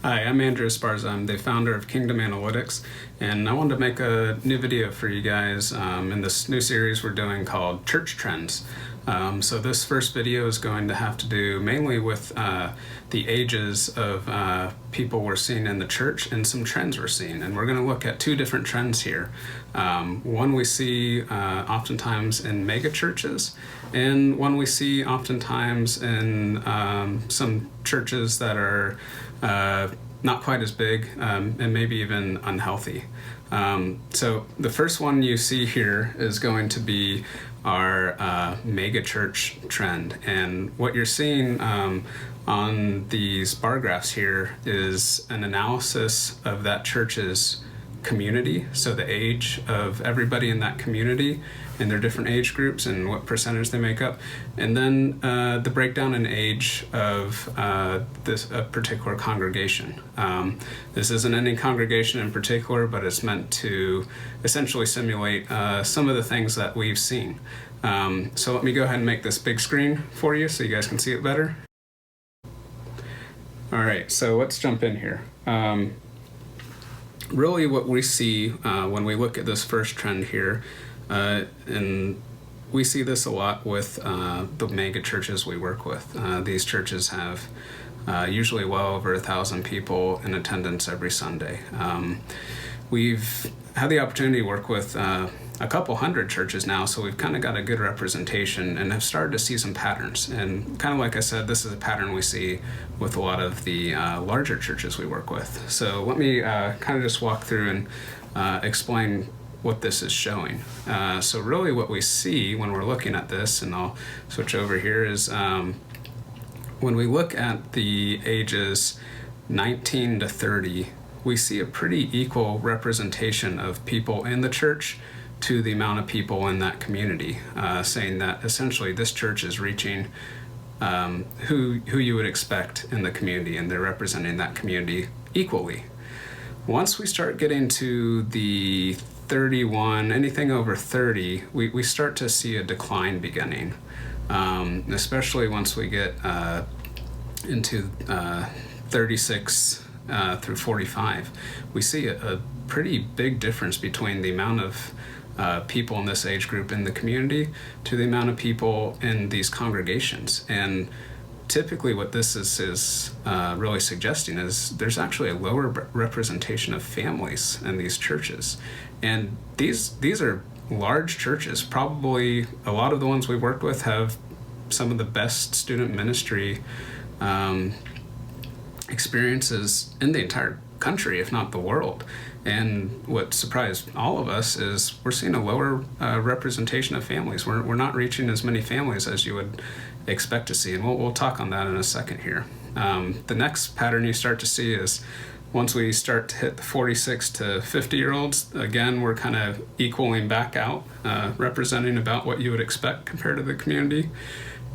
Hi, I'm Andrew Esparza. I'm the founder of Kingdom Analytics, and I wanted to make a new video for you guys in this new series we're doing called Church Trends. So this first video is going to have to do mainly with the ages of people we're seeing in the church and some trends we're seeing. And we're going to look at two different trends here. One we see oftentimes in mega churches, and one we see oftentimes in some churches that are not quite as big and maybe even unhealthy. So the first one you see here is going to be our mega church trend, and what you're seeing on these bar graphs here is an analysis of that church's community, so the age of everybody in that community and their different age groups and what percentage they make up, and then the breakdown in age of this particular congregation. This isn't any congregation in particular, but it's meant to essentially simulate some of the things that we've seen. So let me go ahead and make this big screen for you so you guys can see it better. All right, so let's jump in here. Really what we see when we look at this first trend here, and we see this a lot with the mega churches we work with. These churches have usually well over 1,000 people in attendance every Sunday. We've had the opportunity to work with a couple hundred churches now, so we've kind of got a good representation and have started to see some patterns. And kind of like I said, this is a pattern we see with a lot of the larger churches we work with. So let me kind of just walk through and explain what this is showing. So really what we see when we're looking at this, and I'll switch over here, is when we look at the ages 19 to 30, we see a pretty equal representation of people in the church to the amount of people in that community, saying that essentially this church is reaching who you would expect in the community, and they're representing that community equally. Once we start getting to the 31, anything over 30, we start to see a decline beginning, especially once we get into 36 through 45. We see a pretty big difference between the amount of people in this age group in the community to the amount of people in these congregations. And typically what this is really suggesting is there's actually a lower representation of families in these churches. And these are large churches. Probably a lot of the ones we've worked with have some of the best student ministry experiences in the entire country, if not the world. And what surprised all of us is we're seeing a lower representation of families. We're not reaching as many families as you would expect to see, and we'll talk on that in a second here. The next pattern you start to see is once we start to hit the 46 to 50-year-olds, again, we're kind of equaling back out, representing about what you would expect compared to the community.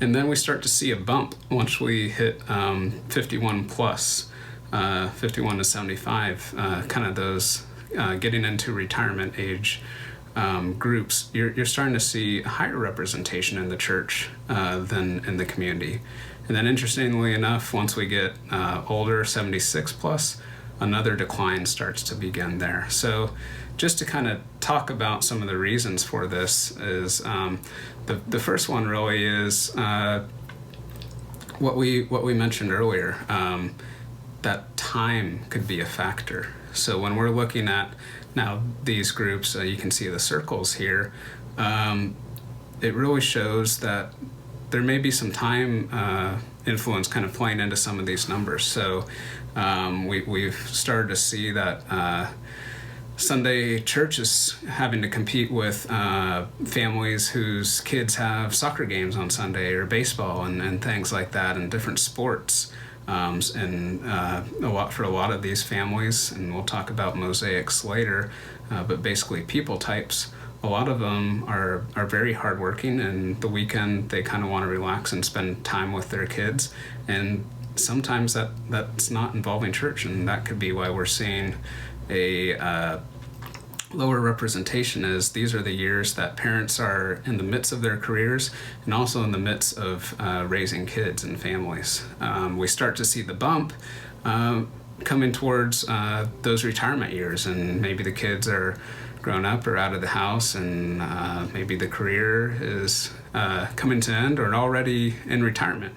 And then we start to see a bump once we hit 51 plus. 51 to 75, kind of those getting into retirement age groups, you're starting to see a higher representation in the church than in the community. And then interestingly enough, once we get older, 76 plus, another decline starts to begin there. So just to kind of talk about some of the reasons for this is the first one really is what we mentioned earlier, that time could be a factor. So when we're looking at now these groups, you can see the circles here, it really shows that there may be some time influence kind of playing into some of these numbers. So we've started to see that Sunday church is having to compete with families whose kids have soccer games on Sunday or baseball and things like that, and different sports. And for a lot of these families, and we'll talk about mosaics later, but basically people types, a lot of them are very hardworking, and the weekend they kind of want to relax and spend time with their kids, and sometimes that's not involving church, and that could be why we're seeing a lower representation. Is these are the years that parents are in the midst of their careers and also in the midst of raising kids and families. We start to see the bump coming towards those retirement years, and maybe the kids are grown up or out of the house, and maybe the career is coming to an end or already in retirement,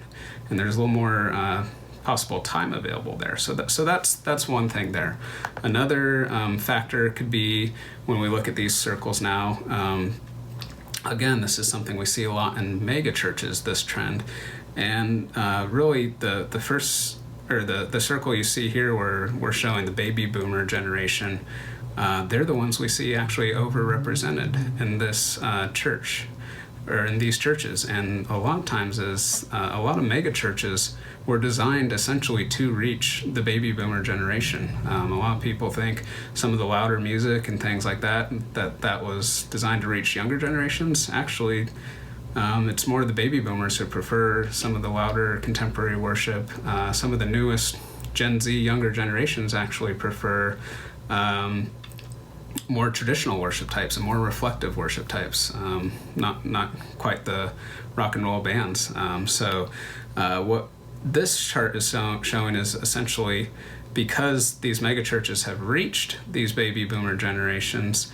and there's a little more possible time available there. So that's one thing there. Another factor could be when we look at these circles now. Again, this is something we see a lot in mega churches, this trend, and really the first, or the circle you see here where we're showing the baby boomer generation, they're the ones we see actually overrepresented in this church, or in these churches. And a lot of times a lot of mega churches were designed essentially to reach the baby boomer generation. A lot of people think some of the louder music and things like that was designed to reach younger generations. Actually, it's more the baby boomers who prefer some of the louder contemporary worship. Some of the newest Gen Z younger generations actually prefer more traditional worship types and more reflective worship types, not quite the rock and roll bands. So what this chart is showing is essentially, because these mega churches have reached these baby boomer generations,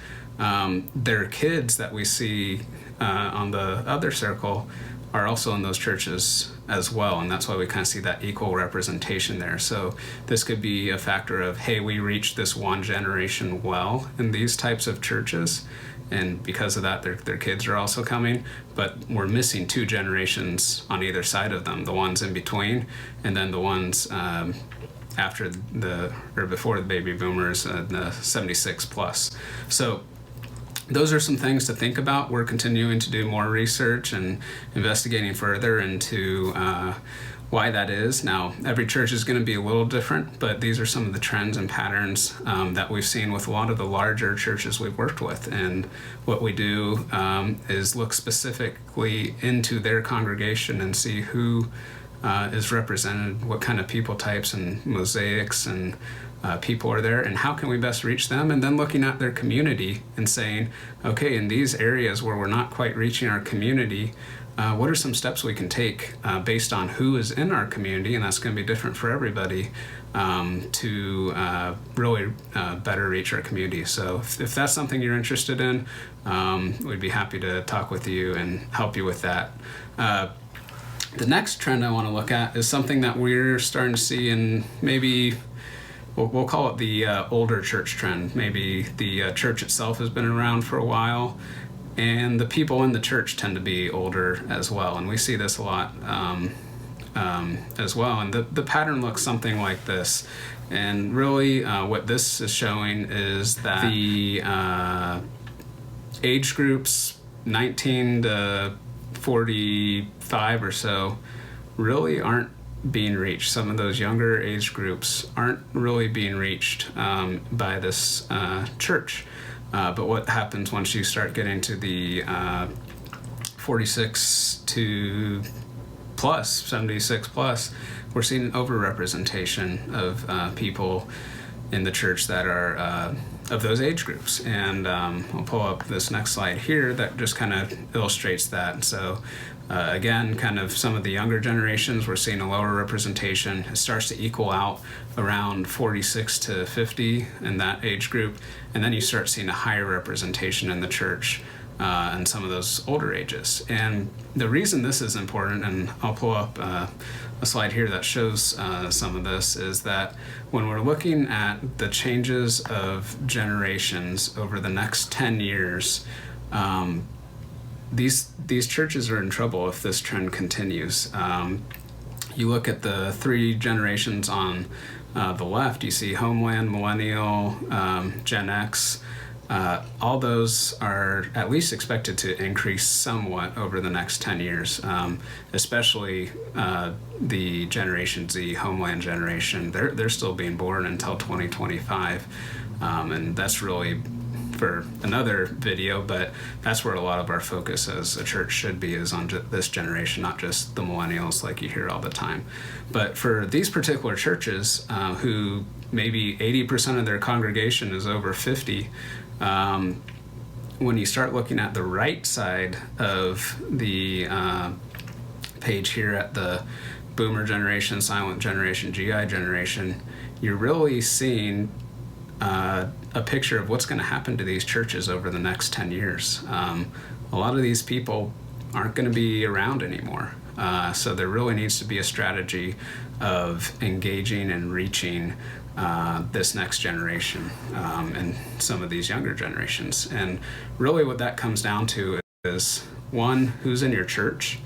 their kids that we see on the other circle are also in those churches as well, and that's why we kind of see that equal representation there. So this could be a factor of, hey, we reached this one generation well in these types of churches, and because of that their kids are also coming, but we're missing two generations on either side of them, the ones in between and then the ones after or before the baby boomers, the 76 plus. So those are some things to think about. We're continuing to do more research and investigating further into why that is. Now, every church is going to be a little different, but these are some of the trends and patterns that we've seen with a lot of the larger churches we've worked with. And what we do is look specifically into their congregation and see who is represented, what kind of people types and mosaics and people are there, and how can we best reach them, and then looking at their community and saying, okay, in these areas where we're not quite reaching our community, what are some steps we can take based on who is in our community, and that's going to be different for everybody, to really better reach our community. So if that's something you're interested in, we'd be happy to talk with you and help you with that. The next trend I want to look at is something that we're starting to see in maybe, we'll call it the older church trend. Maybe the church itself has been around for a while, and the people in the church tend to be older as well. And we see this a lot as well. And the pattern looks something like this. And really what this is showing is that the age groups 19 to 45 or so really aren't being reached. Some of those younger age groups aren't really being reached by this church. But what happens once you start getting to the 46 to plus, 76 plus, we're seeing an overrepresentation of people in the church that are of those age groups. And I'll pull up this next slide here that just kind of illustrates that. So again, kind of some of the younger generations, we're seeing a lower representation. It starts to equal out around 46 to 50 in that age group. And then you start seeing a higher representation in the church and some of those older ages. And the reason this is important, and I'll pull up a slide here that shows some of this, is that when we're looking at the changes of generations over the next 10 years, these churches are in trouble if this trend continues. You look at the three generations on the left, you see Homeland, Millennial, Gen X. All those are at least expected to increase somewhat over the next 10 years, especially the Generation Z, Homeland generation. They're still being born until 2025, and that's really for another video, but that's where a lot of our focus as a church should be, is on this generation, not just the millennials like you hear all the time. But for these particular churches who maybe 80% of their congregation is over 50, when you start looking at the right side of the page here at the boomer generation, silent generation, GI generation, you're really seeing a picture of what's going to happen to these churches over the next 10 years. A lot of these people aren't going to be around anymore. So there really needs to be a strategy of engaging and reaching this next generation and some of these younger generations. And really what that comes down to is, one, who's in your church,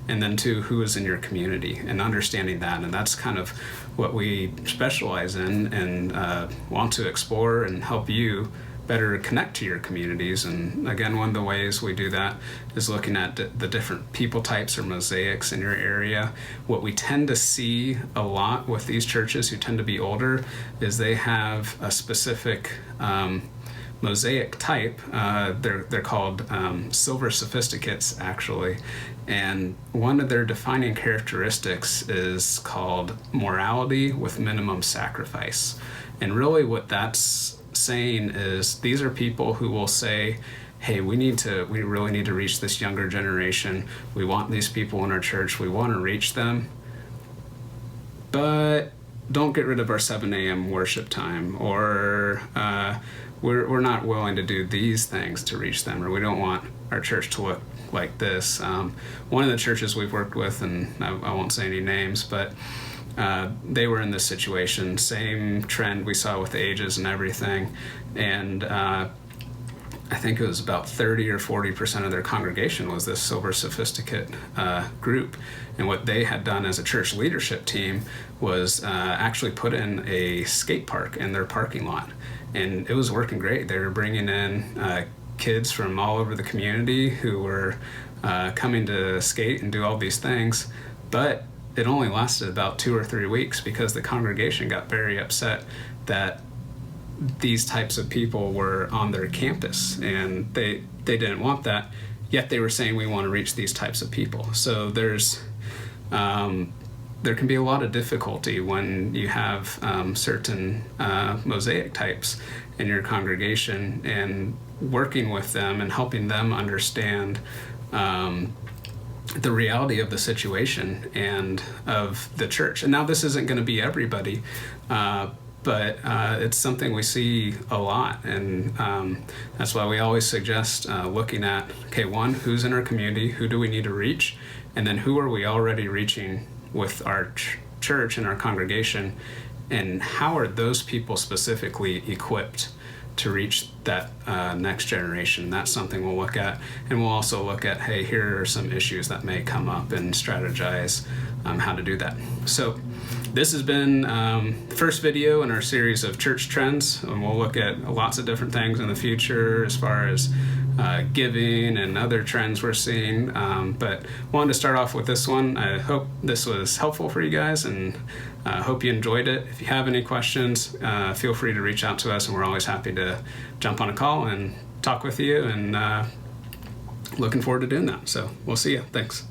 and then two, who is in your community, and understanding that. And that's kind of what we specialize in and want to explore and help you better connect to your communities. And again, one of the ways we do that is looking at the different people types or mosaics in your area. What we tend to see a lot with these churches who tend to be older is they have a specific mosaic type. They're called silver sophisticates, actually. And one of their defining characteristics is called morality with minimum sacrifice. And really what that's saying is these are people who will say, hey, we really need to reach this younger generation. We want these people in our church. We want to reach them. But don't get rid of our 7 a.m. worship time, or we're not willing to do these things to reach them, or we don't want our church to look like this. One of the churches we've worked with, and I won't say any names, but they were in this situation, same trend we saw with the ages and everything. And I think it was about 30 or 40% of their congregation was this silver sophisticate group. And what they had done as a church leadership team was actually put in a skate park in their parking lot. And it was working great. They were bringing in kids from all over the community who were coming to skate and do all these things. But it only lasted about 2 or 3 weeks because the congregation got very upset that these types of people were on their campus, and they didn't want that, yet they were saying we want to reach these types of people. So there can be a lot of difficulty when you have certain mosaic types in your congregation, and working with them and helping them understand the reality of the situation and of the church. And now this isn't going to be everybody, but it's something we see a lot. And that's why we always suggest looking at, okay, one, who's in our community, who do we need to reach, and then who are we already reaching with our church and our congregation, and how are those people specifically equipped to reach that next generation. That's something we'll look at. And we'll also look at, hey, here are some issues that may come up, and strategize how to do that. So this has been the first video in our series of church trends, and we'll look at lots of different things in the future as far as giving and other trends we're seeing. But wanted to start off with this one. I hope this was helpful for you guys, and hope you enjoyed it. If you have any questions, feel free to reach out to us, and we're always happy to jump on a call and talk with you, and looking forward to doing that. So we'll see you. Thanks.